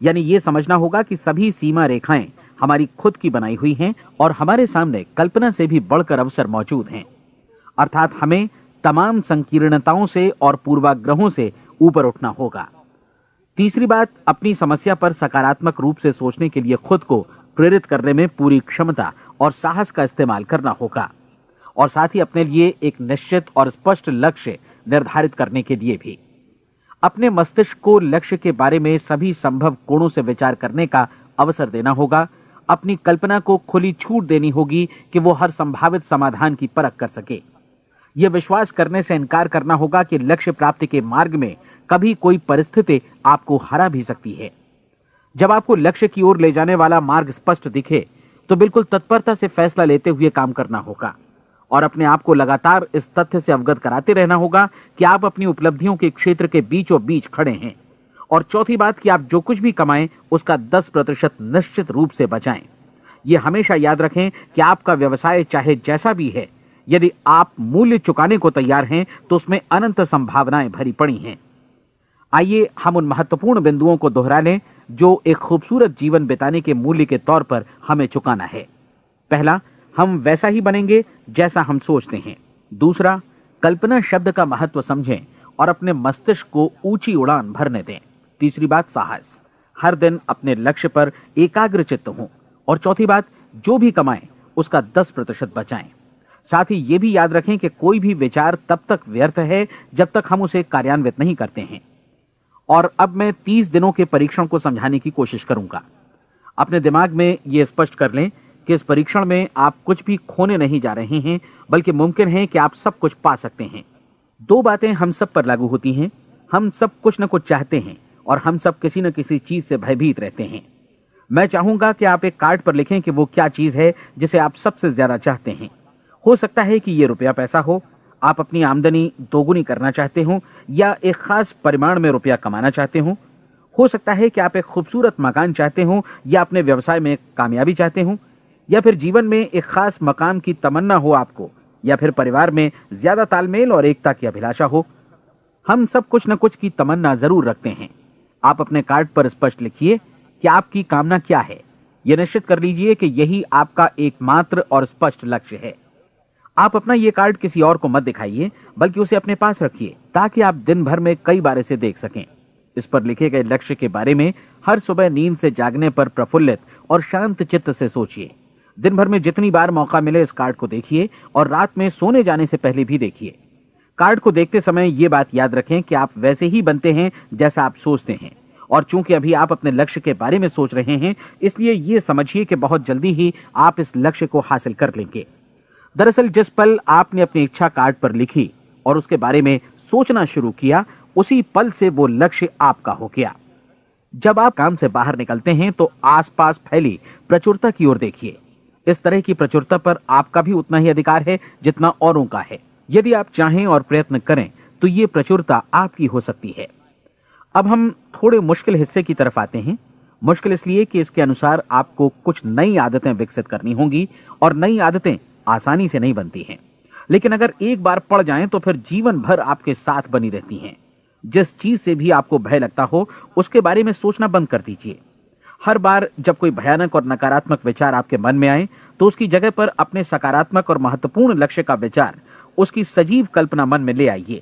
यानी ये समझना होगा कि सभी सीमा रेखाएं हमारी खुद की बनाई हुई हैं और हमारे सामने कल्पना से भी बढ़कर अवसर मौजूद हैं। अर्थात हमें तमाम संकीर्णताओं से और पूर्वाग्रहों से ऊपर उठना होगा। तीसरी बात, अपनी समस्या पर सकारात्मक रूप से सोचने के लिए खुद को प्रेरित करने में पूरी क्षमता और साहस का इस्तेमाल करना होगा और साथ ही अपने लिए एक निश्चित और स्पष्ट लक्ष्य निर्धारित करने के लिए भी। अपने मस्तिष्क को लक्ष्य के बारे में सभी संभव कोणों से विचार करने का अवसर देना होगा। अपनी कल्पना को खुली छूट देनी होगी कि वो हर संभावित समाधान की परख कर सके। यह विश्वास करने से इनकार करना होगा कि लक्ष्य प्राप्ति के मार्ग में कभी कोई परिस्थिति आपको हरा भी सकती है। जब आपको लक्ष्य की ओर ले जाने वाला मार्ग स्पष्ट दिखे तो बिल्कुल तत्परता से फैसला लेते हुए काम करना होगा और अपने आप को लगातार इस तथ्य से अवगत कराते रहना होगा कि आप अपनी उपलब्धियों के क्षेत्र के बीचों बीच खड़े हैं। और चौथी बात कि आप जो कुछ भी कमाएं उसका 10% निश्चित रूप से बचाएं। यह हमेशा याद रखें कि आपका व्यवसाय चाहे जैसा भी है, यदि आप मूल्य चुकाने को तैयार हैं तो उसमें अनंत संभावनाएं भरी पड़ी हैं। आइए हम उन महत्वपूर्ण बिंदुओं को दोहरा लें जो एक खूबसूरत जीवन बिताने के मूल्य के तौर पर हमें चुकाना है। पहला, हम वैसा ही बनेंगे जैसा हम सोचते हैं। दूसरा, कल्पना शब्द का महत्व समझें और अपने मस्तिष्क को ऊंची उड़ान भरने दें। तीसरी बात, साहस, हर दिन अपने लक्ष्य पर एकाग्र चित्त हों। और चौथी बात, जो भी कमाएं उसका 10% बचाएं। साथ ही ये भी याद रखें कि कोई भी विचार तब तक व्यर्थ है जब तक हम उसे कार्यान्वित नहीं करते हैं। और अब मैं 30 दिनों के परीक्षण को समझाने की कोशिश करूंगा। अपने दिमाग में यह स्पष्ट कर लें कि इस परीक्षण में आप कुछ भी खोने नहीं जा रहे हैं, बल्कि मुमकिन है कि आप सब कुछ पा सकते हैं। 2 बातें हम सब पर लागू होती हैं। हम सब कुछ न कुछ चाहते हैं और हम सब किसी न किसी चीज से भयभीत रहते हैं। मैं चाहूंगा कि आप एक कार्ड पर लिखें कि वो क्या चीज है जिसे आप सबसे ज्यादा चाहते हैं। हो सकता है कि ये रुपया पैसा हो, आप अपनी आमदनी दोगुनी करना चाहते हो, या एक खास परिमाण में रुपया कमाना चाहते हो सकता है कि आप एक खूबसूरत मकान चाहते हो, या अपने व्यवसाय में कामयाबी चाहते हो, या फिर जीवन में एक खास मकाम की तमन्ना हो आपको, या फिर परिवार में ज्यादा तालमेल और एकता की अभिलाषा हो। हम सब कुछ न कुछ की तमन्ना जरूर रखते हैं। आप अपने कार्ड पर स्पष्ट लिखिए कि आपकी कामना क्या है। यह निश्चित कर लीजिए कि यही आपका एकमात्र और स्पष्ट लक्ष्य है। आप अपना यह कार्ड किसी और को मत दिखाइए, बल्कि उसे अपने पास रखिए ताकि आप दिन भर में कई बार इसे देख सकें। इस पर लिखे गए लक्ष्य के बारे में हर सुबह नींद से जागने पर प्रफुल्लित और शांत चित्त से सोचिए। दिन भर में जितनी बार मौका मिले इस कार्ड को देखिए और रात में सोने जाने से पहले भी देखिए। कार्ड को देखते समय यह बात याद रखें कि आप वैसे ही बनते हैं जैसा आप सोचते हैं। और चूंकि अभी आप अपने लक्ष्य के बारे में सोच रहे हैं, इसलिए यह समझिए कि बहुत जल्दी ही आप इस लक्ष्य को हासिल कर लेंगे। दरअसल जिस पल आपने अपनी इच्छा कार्ड पर लिखी और उसके बारे में सोचना शुरू किया, उसी पल से वो लक्ष्य आपका हो गया। जब आप काम से बाहर निकलते हैं तो आसपास फैली प्रचुरता की ओर देखिए। इस तरह की प्रचुरता पर आपका भी उतना ही अधिकार है जितना औरों का है। यदि आप चाहें और प्रयत्न करें तो ये प्रचुरता आपकी हो सकती है। अब हम थोड़े मुश्किल हिस्से की तरफ आते हैं। मुश्किल इसलिए कि इसके अनुसार आपको कुछ नई आदतें विकसित करनी होंगी और नई आदतें आसानी से नहीं बनती हैं, लेकिन अगर एक बार पड़ जाएं तो फिर जीवन भर आपके साथ बनी रहती हैं। जिस चीज से भी आपको भय लगता हो उसके बारे में सोचना बंद कर दीजिए। हर बार जब कोई भयानक और नकारात्मक विचार आपके मन में आए तो उसकी जगह पर अपने सकारात्मक और महत्वपूर्ण लक्ष्य का विचार, उसकी सजीव कल्पना मन में ले आइए।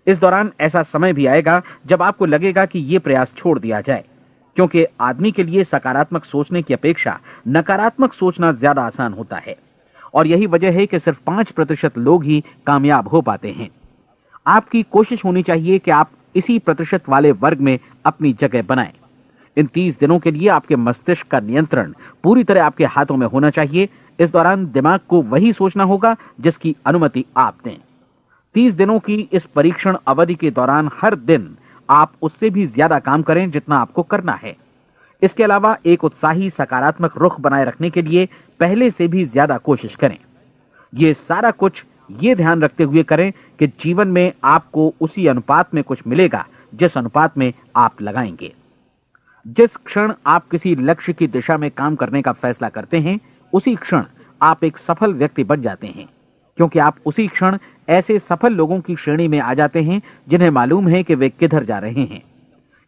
इस दौरान ऐसा समय भी आएगा जब आपको लगेगा कि यह प्रयास छोड़ दिया जाए, क्योंकि आदमी के लिए सकारात्मक सोचने की अपेक्षा नकारात्मक सोचना ज्यादा आसान होता है। और यही वजह है कि सिर्फ 5% लोग ही कामयाब हो पाते हैं। आपकी कोशिश होनी चाहिए कि आप इसी प्रतिशत वाले वर्ग में अपनी जगह बनाएं। इन 30 दिनों के लिए आपके मस्तिष्क का नियंत्रण पूरी तरह आपके हाथों में होना चाहिए। इस दौरान दिमाग को वही सोचना होगा जिसकी अनुमति आप दें। 30 दिनों की इस परीक्षण अवधि के दौरान हर दिन आप उससे भी ज्यादा काम करें जितना आपको करना है। इसके अलावा एक उत्साही सकारात्मक रुख बनाए रखने के लिए पहले से भी ज्यादा कोशिश करें। ये सारा कुछ ये ध्यान रखते हुए करें कि जीवन में आपको उसी अनुपात में कुछ मिलेगा जिस अनुपात में आप लगाएंगे। जिस क्षण आप किसी लक्ष्य की दिशा में काम करने का फैसला करते हैं, उसी क्षण आप एक सफल व्यक्ति बन जाते हैं, क्योंकि आप उसी क्षण ऐसे सफल लोगों की श्रेणी में आ जाते हैं जिन्हें मालूम है कि वे किधर जा रहे हैं।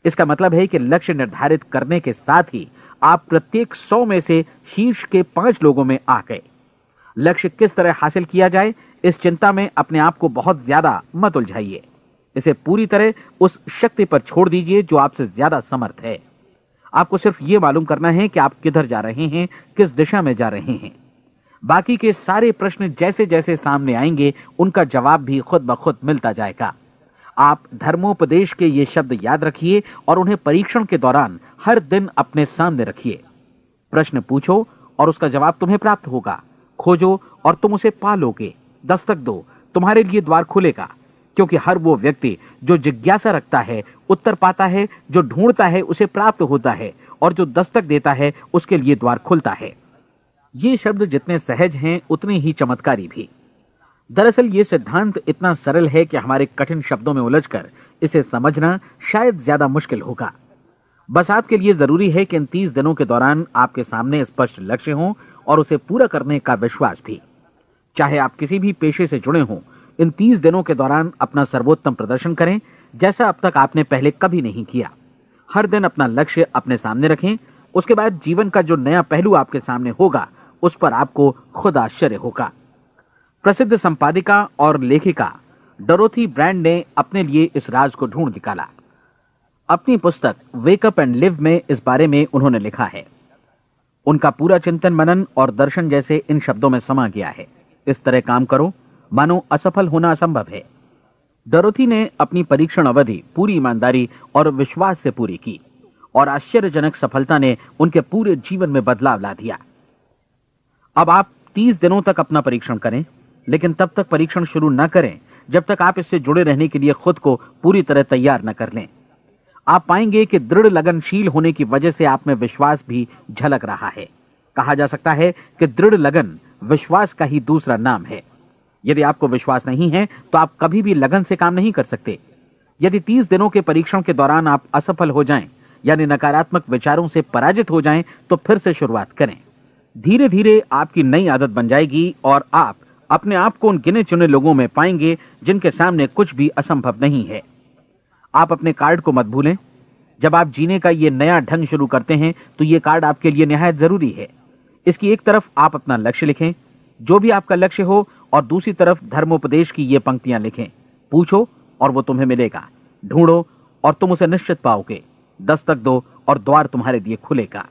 इसका मतलब है कि लक्ष्य निर्धारित करने के साथ ही आप प्रत्येक 100 में से शीर्ष के 5 लोगों में आ गए। लक्ष्य किस तरह हासिल किया जाए, इस चिंता में अपने आप को बहुत ज्यादा मत उलझाइए। इसे पूरी तरह उस शक्ति पर छोड़ दीजिए जो आपसे ज्यादा समर्थ है। आपको सिर्फ ये मालूम करना है कि आप किधर जा रहे हैं, किस दिशा में जा रहे हैं। बाकी के सारे प्रश्न जैसे जैसे सामने आएंगे उनका जवाब भी खुद ब खुद मिलता जाएगा। आप धर्मोपदेश के ये शब्द याद रखिए और उन्हें परीक्षण के दौरान हर दिन अपने सामने रखिए। प्रश्न पूछो और उसका जवाब तुम्हें प्राप्त होगा। खोजो और तुम उसे पा लोगे। दस्तक दो, तुम्हारे लिए द्वार खुलेगा, क्योंकि हर वो व्यक्ति जो जिज्ञासा रखता है उत्तर पाता है, जो ढूंढता है उसे प्राप्त होता है, और जो दस्तक देता है उसके लिए द्वार खुलता है। ये शब्द जितने सहज हैं उतने ही चमत्कारी भी। दरअसल ये सिद्धांत इतना सरल है कि हमारे कठिन शब्दों में उलझकर इसे समझना शायद ज्यादा मुश्किल होगा। बस आपके लिए जरूरी है कि इन 30 दिनों के दौरान आपके सामने स्पष्ट लक्ष्य हो और उसे पूरा करने का विश्वास भी। चाहे आप किसी भी पेशे से जुड़े हों, इन 30 दिनों के दौरान अपना सर्वोत्तम प्रदर्शन करें, जैसा अब तक आपने पहले कभी नहीं किया। हर दिन अपना लक्ष्य अपने सामने रखें। उसके बाद जीवन का जो नया पहलू आपके सामने होगा उस पर आपको खुद आश्चर्य होगा। प्रसिद्ध संपादिका और लेखिका डोरोथी ब्रैंड ने अपने लिए इस राज को ढूंढ निकाला। अपनी पुस्तक वेक अप एंड लिव में इस बारे में उन्होंने लिखा है। उनका पूरा चिंतन मनन और दर्शन जैसे इन शब्दों में समा गया है। इस तरह काम करो मानो असफल होना असंभव है। डोरोथी ने अपनी परीक्षण अवधि पूरी ईमानदारी और विश्वास से पूरी की और आश्चर्यजनक सफलता ने उनके पूरे जीवन में बदलाव ला दिया। अब आप 30 दिनों तक अपना परीक्षण करें, लेकिन तब तक परीक्षण शुरू न करें जब तक आप इससे जुड़े रहने के लिए खुद को पूरी तरह तैयार न कर लें। आप पाएंगे कि दृढ़ लगनशील होने की वजह से आप में विश्वास भी झलक रहा है। कहा जा सकता है कि दृढ़ लगन विश्वास का ही दूसरा नाम है। यदि आपको विश्वास नहीं है तो आप कभी भी लगन से काम नहीं कर सकते। यदि 30 दिनों के परीक्षण के दौरान आप असफल हो जाएं, यानी नकारात्मक विचारों से पराजित हो जाएं, तो फिर से शुरुआत करें। धीरे धीरे आपकी नई आदत बन जाएगी और आप अपने आप को उन गिने चुने लोगों में पाएंगे जिनके सामने कुछ भी असंभव नहीं है। आप अपने कार्ड को मत भूलें। जब आप जीने का ये नया ढंग शुरू करते हैं तो ये कार्ड आपके लिए निहायत जरूरी है। इसकी एक तरफ आप अपना लक्ष्य लिखें, जो भी आपका लक्ष्य हो, और दूसरी तरफ धर्मोपदेश की ये पंक्तियां लिखें। पूछो और वो तुम्हें मिलेगा, ढूंढो और तुम उसे निश्चित पाओगे, दस्तक दो और द्वार तुम्हारे लिए खुलेगा।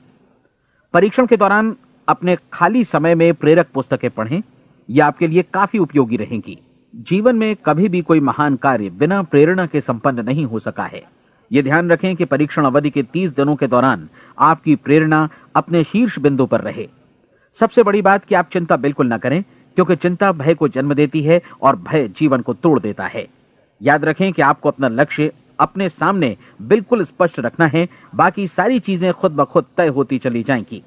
परीक्षण के दौरान अपने खाली समय में प्रेरक पुस्तकें पढ़ें। यह आपके लिए काफी उपयोगी रहेंगी। जीवन में कभी भी कोई महान कार्य बिना प्रेरणा के संपन्न नहीं हो सका है। यह ध्यान रखें कि परीक्षण अवधि के 30 दिनों के दौरान आपकी प्रेरणा अपने शीर्ष बिंदु पर रहे। सबसे बड़ी बात कि आप चिंता बिल्कुल न करें, क्योंकि चिंता भय को जन्म देती है और भय जीवन को तोड़ देता है। याद रखें कि आपको अपना लक्ष्य अपने सामने बिल्कुल स्पष्ट रखना है, बाकी सारी चीजें खुद ब खुद तय होती चली जाएंगी।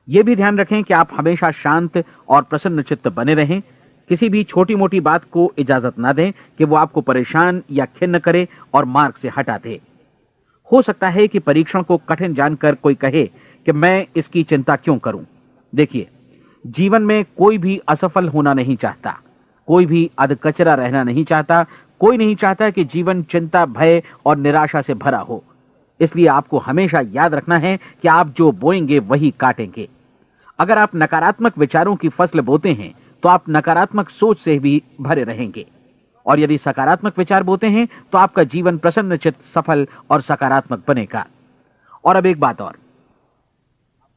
यह भी ध्यान रखें कि आप हमेशा शांत और प्रसन्न चित्त बने रहें। किसी भी छोटी मोटी बात को इजाजत ना दें कि वो आपको परेशान या खिन्न करे और मार्ग से हटा दे। हो सकता है कि परीक्षण को कठिन जानकर कोई कहे कि मैं इसकी चिंता क्यों करूं। देखिए, जीवन में कोई भी असफल होना नहीं चाहता, कोई भी अधकचरा रहना नहीं चाहता, कोई नहीं चाहता कि जीवन चिंता, भय और निराशा से भरा हो। इसलिए आपको हमेशा याद रखना है कि आप जो बोएंगे वही काटेंगे। अगर आप नकारात्मक विचारों की फसल बोते हैं तो आप नकारात्मक सोच से भी भरे रहेंगे, और यदि सकारात्मक विचार बोते हैं तो आपका जीवन प्रसन्नचित्त, सफल और सकारात्मक बनेगा। और अब एक बात और,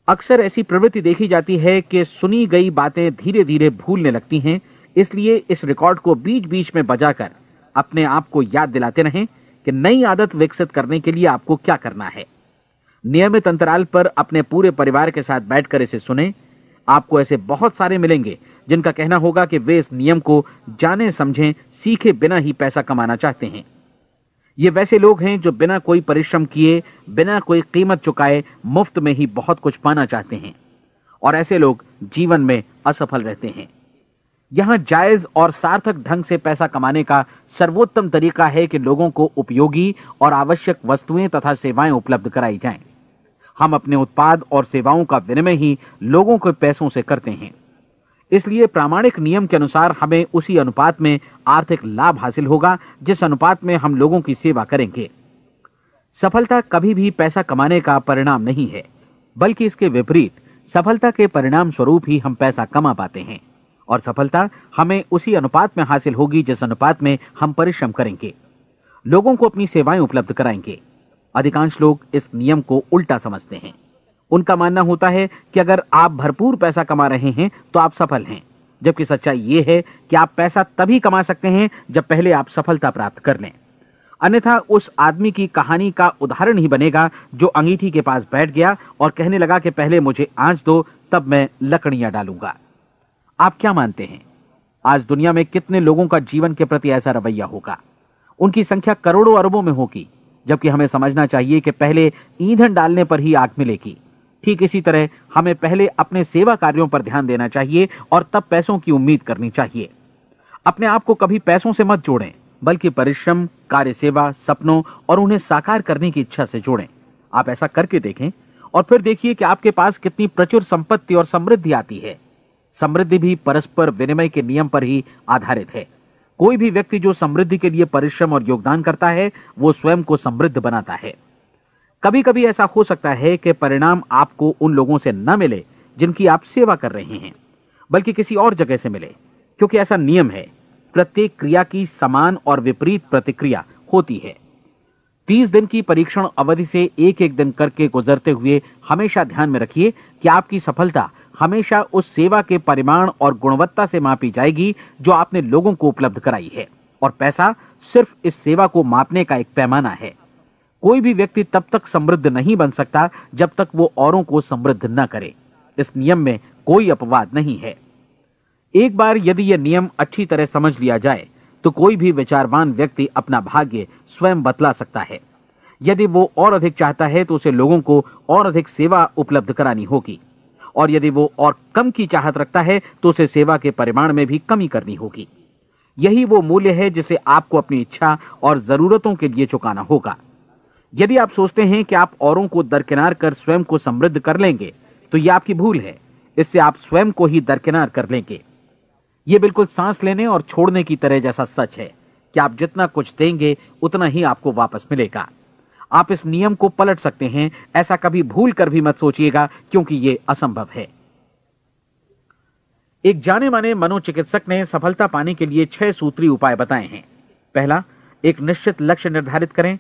अक्सर ऐसी प्रवृत्ति देखी जाती है कि सुनी गई बातें धीरे धीरे भूलने लगती हैं। इसलिए इस रिकॉर्ड को बीच बीच में बजाकर अपने आप को याद दिलाते रहें कि नई आदत विकसित करने के लिए आपको क्या करना है। नियमित अंतराल पर अपने पूरे परिवार के साथ बैठकर इसे सुनें। आपको ऐसे बहुत सारे मिलेंगे जिनका कहना होगा कि वे इस नियम को जाने समझें सीखे बिना ही पैसा कमाना चाहते हैं। ये वैसे लोग हैं जो बिना कोई परिश्रम किए, बिना कोई कीमत चुकाए मुफ्त में ही बहुत कुछ पाना चाहते हैं, और ऐसे लोग जीवन में असफल रहते हैं। यहां जायज और सार्थक ढंग से पैसा कमाने का सर्वोत्तम तरीका है कि लोगों को उपयोगी और आवश्यक वस्तुएं तथा सेवाएं उपलब्ध कराई जाएं। हम अपने उत्पाद और सेवाओं का विनिमय ही लोगों के पैसों से करते हैं। इसलिए प्रामाणिक नियम के अनुसार हमें उसी अनुपात में आर्थिक लाभ हासिल होगा जिस अनुपात में हम लोगों की सेवा करेंगे। सफलता कभी भी पैसा कमाने का परिणाम नहीं है, बल्कि इसके विपरीत सफलता के परिणाम स्वरूप ही हम पैसा कमा पाते हैं, और सफलता हमें उसी अनुपात में हासिल होगी जिस अनुपात में हम परिश्रम करेंगे, लोगों को अपनी सेवाएं उपलब्ध कराएंगे। अधिकांश लोग इस नियम को उल्टा समझते हैं। उनका मानना होता है कि अगर आप भरपूर पैसा कमा रहे हैं तो आप सफल हैं, जबकि सच्चाई यह है कि आप पैसा तभी कमा सकते हैं जब पहले आप सफलता प्राप्त कर लें। अन्यथा उस आदमी की कहानी का उदाहरण ही बनेगा जो अंगीठी के पास बैठ गया और कहने लगा कि पहले मुझे आंच दो, तब मैं लकड़ियां डालूंगा। आप क्या मानते हैं, आज दुनिया में कितने लोगों का जीवन के प्रति ऐसा रवैया होगा? उनकी संख्या करोड़ों अरबों में होगी, जबकि हमें समझना चाहिए कि पहले ईंधन डालने पर ही आग मिलेगी। ठीक इसी तरह हमें पहले अपने सेवा कार्यों पर ध्यान देना चाहिए और तब पैसों की उम्मीद करनी चाहिए। अपने आप को कभी पैसों से मत जोड़ें, बल्कि परिश्रम, कार्य सेवा, सपनों और उन्हें साकार करने की इच्छा से जोड़ें। आप ऐसा करके देखें और फिर देखिए कि आपके पास कितनी प्रचुर संपत्ति और समृद्धि आती है। समृद्धि भी परस्पर विनिमय के नियम पर ही आधारित है। कोई भी व्यक्ति जो समृद्धि के लिए परिश्रम और योगदान करता है, वो स्वयं को समृद्ध बनाता है। कभी कभी ऐसा हो सकता है कि परिणाम आपको उन लोगों से न मिले जिनकी आप सेवा कर रहे हैं, बल्कि किसी और जगह से मिले, क्योंकि ऐसा नियम है, प्रत्येक क्रिया की समान और विपरीत प्रतिक्रिया होती है। 30 दिन की परीक्षण अवधि से एक एक दिन करके गुजरते हुए हमेशा ध्यान में रखिए कि आपकी सफलता हमेशा उस सेवा के परिमाण और गुणवत्ता से मापी जाएगी जो आपने लोगों को उपलब्ध कराई है, और पैसा सिर्फ इस सेवा को मापने का एक पैमाना है। कोई भी व्यक्ति तब तक समृद्ध नहीं बन सकता जब तक वो औरों को समृद्ध न करे। इस नियम में कोई अपवाद नहीं है। एक बार यदि यह नियम अच्छी तरह समझ लिया जाए तो कोई भी विचारवान व्यक्ति अपना भाग्य स्वयं बतला सकता है। यदि वो और अधिक चाहता है तो उसे लोगों को और अधिक सेवा उपलब्ध करानी होगी, और यदि वो और कम की चाहत रखता है तो उसे सेवा के परिमाण में भी कमी करनी होगी। यही वो मूल्य है जिसे आपको अपनी इच्छा और जरूरतों के लिए चुकाना होगा। यदि आप सोचते हैं कि आप औरों को दरकिनार कर स्वयं को समृद्ध कर लेंगे तो यह आपकी भूल है। इससे आप स्वयं को ही दरकिनार कर लेंगे। यह बिल्कुल सांस लेने और छोड़ने की तरह जैसा सच है कि आप जितना कुछ देंगे उतना ही आपको वापस मिलेगा। आप इस नियम को पलट सकते हैं, ऐसा कभी भूल कर भी मत सोचिएगा, क्योंकि यह असंभव है। एक जाने माने मनोचिकित्सक ने सफलता पाने के लिए 6 सूत्री उपाय बताए हैं। पहला, एक निश्चित लक्ष्य निर्धारित करें।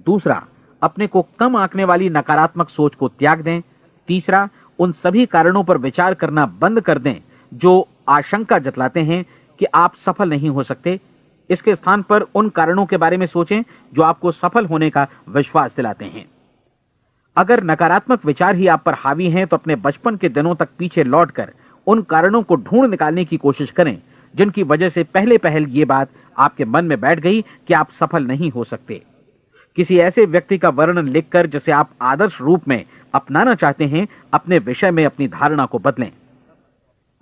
दूसरा, अपने को कम आंकने वाली नकारात्मक सोच को त्याग दें। तीसरा, उन सभी कारणों पर विचार करना बंद कर दें जो आशंका जतलाते हैं कि आप सफल नहीं हो सकते। इसके स्थान पर उन कारणों के बारे में सोचें जो आपको सफल होने का विश्वास दिलाते हैं। अगर नकारात्मक विचार ही आप पर हावी हैं तो अपने बचपन के दिनों तक पीछे लौटकर उन कारणों को ढूंढ निकालने की कोशिश करें जिनकी वजह से पहले पहल ये बात आपके मन में बैठ गई कि आप सफल नहीं हो सकते। किसी ऐसे व्यक्ति का वर्णन लिखकर जिसे आप आदर्श रूप में अपनाना चाहते हैं, अपने विषय में अपनी धारणा को बदलें।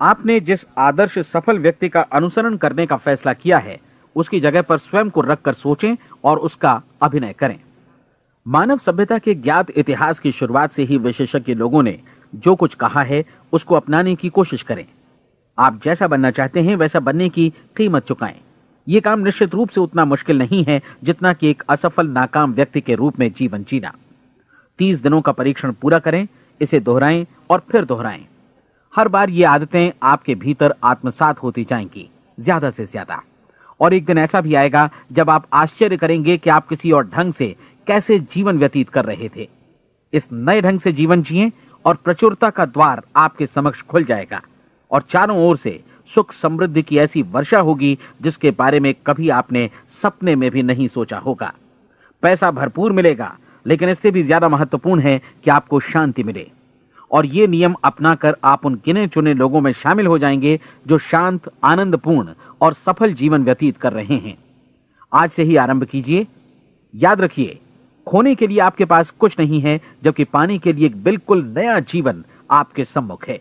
आपने जिस आदर्श सफल व्यक्ति का अनुसरण करने का फैसला किया है उसकी जगह पर स्वयं को रखकर सोचें और उसका अभिनय करें। मानव सभ्यता के ज्ञात इतिहास की शुरुआत से ही विशेषज्ञ लोगों ने जो कुछ कहा है उसको अपनाने की कोशिश करें। आप जैसा बनना चाहते हैं वैसा बनने की कीमत चुकाएं। यह काम निश्चित रूप से उतना मुश्किल नहीं है जितना कि एक असफल नाकाम व्यक्ति के रूप में जीवन जीना। 30 दिनों का परीक्षण पूरा करें, इसे दोहराएं और फिर दोहराएं। हर बार ये आदतें आपके भीतर आत्मसात होती जाएंगी, ज्यादा से ज्यादा। और एक दिन ऐसा भी आएगा जब आप आश्चर्य करेंगे कि आप किसी और ढंग से कैसे जीवन व्यतीत कर रहे थे। इस नए ढंग से जीवन जिएं और प्रचुरता का द्वार आपके समक्ष खुल जाएगा और चारों ओर से सुख समृद्धि की ऐसी वर्षा होगी जिसके बारे में कभी आपने सपने में भी नहीं सोचा होगा। पैसा भरपूर मिलेगा, लेकिन इससे भी ज्यादा महत्वपूर्ण है कि आपको शांति मिले। और ये नियम अपनाकर आप उन गिने चुने लोगों में शामिल हो जाएंगे जो शांत, आनंदपूर्ण और सफल जीवन व्यतीत कर रहे हैं। आज से ही आरंभ कीजिए। याद रखिए, खोने के लिए आपके पास कुछ नहीं है, जबकि पाने के लिए एक बिल्कुल नया जीवन आपके सम्मुख है।